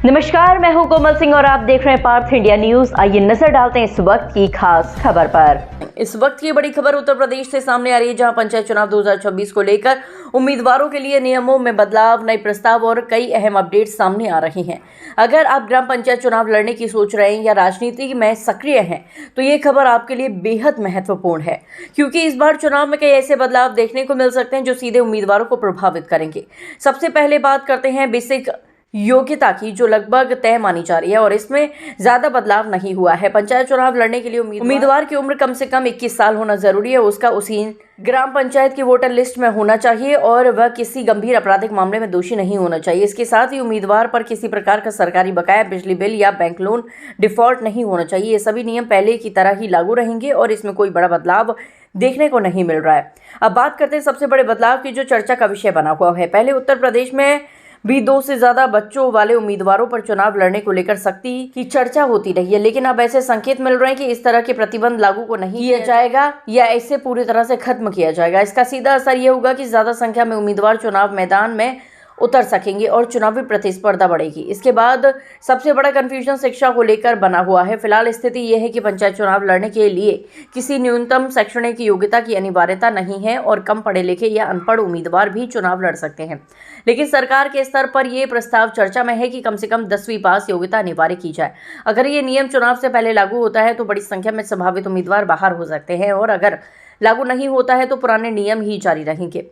नमस्कार, मैं हूं कोमल सिंह और आप देख रहे हैं पार्थ इंडिया न्यूज। आइए नजर डालते हैं इस वक्त की खास खबर पर। इस वक्त की बड़ी खबर उत्तर प्रदेश से सामने आ रही है, जहां पंचायत चुनाव 2026 को लेकर उम्मीदवारों के लिए नियमों में बदलाव, नए प्रस्ताव और कई अहम अपडेट सामने आ रहे हैं। अगर आप ग्राम पंचायत चुनाव लड़ने की सोच रहे हैं या राजनीति में सक्रिय हैं, तो ये खबर आपके लिए बेहद महत्वपूर्ण है, क्योंकि इस बार चुनाव में कई ऐसे बदलाव देखने को मिल सकते हैं जो सीधे उम्मीदवारों को प्रभावित करेंगे। सबसे पहले बात करते हैं बेसिक योग्यता की, जो लगभग तय मानी जा रही है और इसमें ज्यादा बदलाव नहीं हुआ है। पंचायत चुनाव लड़ने के लिए उम्मीदवार की उम्र कम से कम 21 साल होना जरूरी है। उसका उसी ग्राम पंचायत की वोटर लिस्ट में होना चाहिए और वह किसी गंभीर आपराधिक मामले में दोषी नहीं होना चाहिए। इसके साथ ही उम्मीदवार पर किसी प्रकार का सरकारी बकाया, बिजली बिल या बैंक लोन डिफॉल्ट नहीं होना चाहिए। ये सभी नियम पहले की तरह ही लागू रहेंगे और इसमें कोई बड़ा बदलाव देखने को नहीं मिल रहा है। अब बात करते हैं सबसे बड़े बदलाव की, जो चर्चा का विषय बना हुआ है। पहले उत्तर प्रदेश में भी 2 से ज्यादा बच्चों वाले उम्मीदवारों पर चुनाव लड़ने को लेकर सख्ती की चर्चा होती रही है, लेकिन अब ऐसे संकेत मिल रहे हैं कि इस तरह के प्रतिबंध लागू को नहीं किया जाएगा या इसे पूरी तरह से खत्म किया जाएगा। इसका सीधा असर यह होगा कि ज्यादा संख्या में उम्मीदवार चुनाव मैदान में उतर सकेंगे और चुनावी प्रतिस्पर्धा बढ़ेगी। इसके बाद सबसे बड़ा कंफ्यूजन शिक्षा को लेकर बना हुआ है। फिलहाल स्थिति यह है कि पंचायत चुनाव लड़ने के लिए किसी न्यूनतम शैक्षणिक योग्यता की अनिवार्यता नहीं है और कम पढ़े लिखे या अनपढ़ उम्मीदवार भी चुनाव लड़ सकते हैं। लेकिन सरकार के स्तर पर यह प्रस्ताव चर्चा में है कि कम से कम 10वीं पास योग्यता अनिवार्य की जाए। अगर ये नियम चुनाव से पहले लागू होता है तो बड़ी संख्या में संभावित उम्मीदवार बाहर हो सकते हैं और अगर लागू नहीं होता है तो पुराने नियम ही जारी रहेंगे।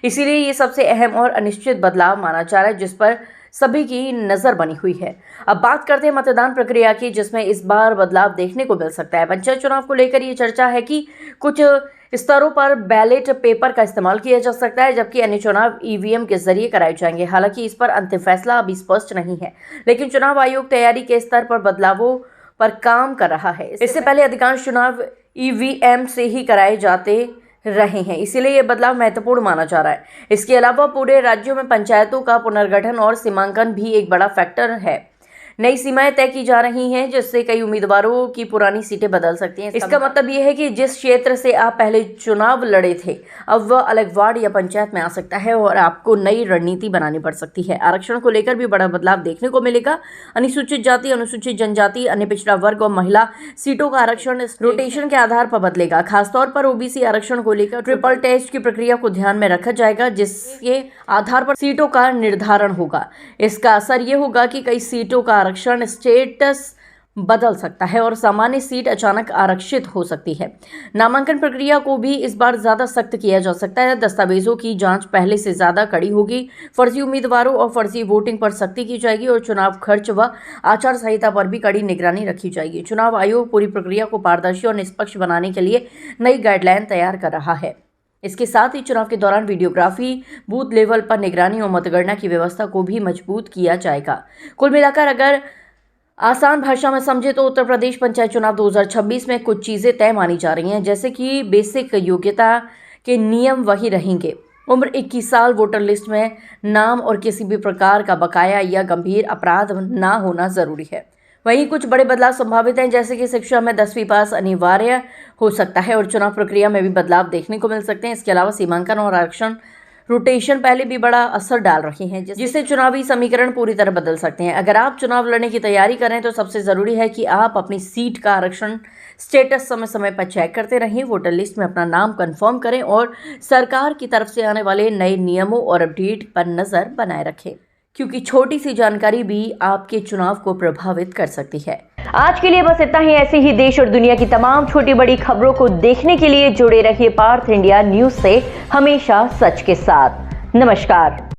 इसीलिए ये सबसे अहम और अनिश्चित बदलाव माना जा रहा है, जिस पर सभी की नजर बनी हुई है। अब बात करते हैं मतदान प्रक्रिया की, जिसमें इस बार बदलाव देखने को मिल सकता है। पंचायत चुनाव को लेकर ये चर्चा है कि कुछ स्तरों पर बैलेट पेपर का इस्तेमाल किया जा सकता है, जबकि अन्य चुनाव ईवीएम के जरिए कराए जाएंगे। हालांकि इस पर अंतिम फैसला अभी स्पष्ट नहीं है, लेकिन चुनाव आयोग तैयारी के स्तर पर बदलावों पर काम कर रहा है। इससे पहले अधिकांश चुनाव ईवीएम से ही कराए जाते रहे हैं, इसीलिए यह बदलाव महत्वपूर्ण माना जा रहा है। इसके अलावा पूरे राज्यों में पंचायतों का पुनर्गठन और सीमांकन भी एक बड़ा फैक्टर है। नई सीमाएं तय की जा रही हैं, जिससे कई उम्मीदवारों की पुरानी सीटें बदल सकती हैं। इसका मतलब यह है कि जिस क्षेत्र से आप पहले चुनाव लड़े थे, अब वह अलग वार्ड या पंचायत में आ सकता है और आपको नई रणनीति बनानी पड़ सकती है। आरक्षण को लेकर भी बड़ा बदलाव देखने को मिलेगा। अनुसूचित जाति, अनुसूचित जनजाति, अन्य पिछड़ा वर्ग और महिला सीटों का आरक्षण रोटेशन के आधार पर बदलेगा। खासतौर पर ओबीसी आरक्षण को लेकर ट्रिपल टेस्ट की प्रक्रिया को ध्यान में रखा जाएगा, जिसके आधार पर सीटों का निर्धारण होगा। इसका असर यह होगा कि कई सीटों का आरक्षण स्टेटस बदल सकता है और सामान्य सीट अचानक आरक्षित हो सकती है। नामांकन प्रक्रिया को भी इस बार ज्यादा सख्त किया जा सकता है। दस्तावेजों की जांच पहले से ज्यादा कड़ी होगी। फर्जी उम्मीदवारों और फर्जी वोटिंग पर सख्ती की जाएगी और चुनाव खर्च व आचार संहिता पर भी कड़ी निगरानी रखी जाएगी। चुनाव आयोग पूरी प्रक्रिया को पारदर्शी और निष्पक्ष बनाने के लिए नई गाइडलाइन तैयार कर रहा है। इसके साथ ही चुनाव के दौरान वीडियोग्राफी, बूथ लेवल पर निगरानी और मतगणना की व्यवस्था को भी मजबूत किया जाएगा। कुल मिलाकर अगर आसान भाषा में समझे तो उत्तर प्रदेश पंचायत चुनाव 2026 में कुछ चीज़ें तय मानी जा रही हैं, जैसे कि बेसिक योग्यता के नियम वही रहेंगे। उम्र 21 साल, वोटर लिस्ट में नाम और किसी भी प्रकार का बकाया या गंभीर अपराध ना होना जरूरी है। वहीं कुछ बड़े बदलाव संभावित हैं, जैसे कि शिक्षा में 10वीं पास अनिवार्य हो सकता है और चुनाव प्रक्रिया में भी बदलाव देखने को मिल सकते हैं। इसके अलावा सीमांकन और आरक्षण रोटेशन पहले भी बड़ा असर डाल रही हैं, जिससे चुनावी समीकरण पूरी तरह बदल सकते हैं। अगर आप चुनाव लड़ने की तैयारी करें तो सबसे ज़रूरी है कि आप अपनी सीट का आरक्षण स्टेटस समय समय पर चेक करते रहें, वोटर लिस्ट में अपना नाम कंफर्म करें और सरकार की तरफ से आने वाले नए नियमों और अपडेट पर नज़र बनाए रखें, क्योंकि छोटी सी जानकारी भी आपके चुनाव को प्रभावित कर सकती है। आज के लिए बस इतना ही। ऐसे ही देश और दुनिया की तमाम छोटी बड़ी खबरों को देखने के लिए जुड़े रहिए पार्थ इंडिया न्यूज से, हमेशा सच के साथ। नमस्कार।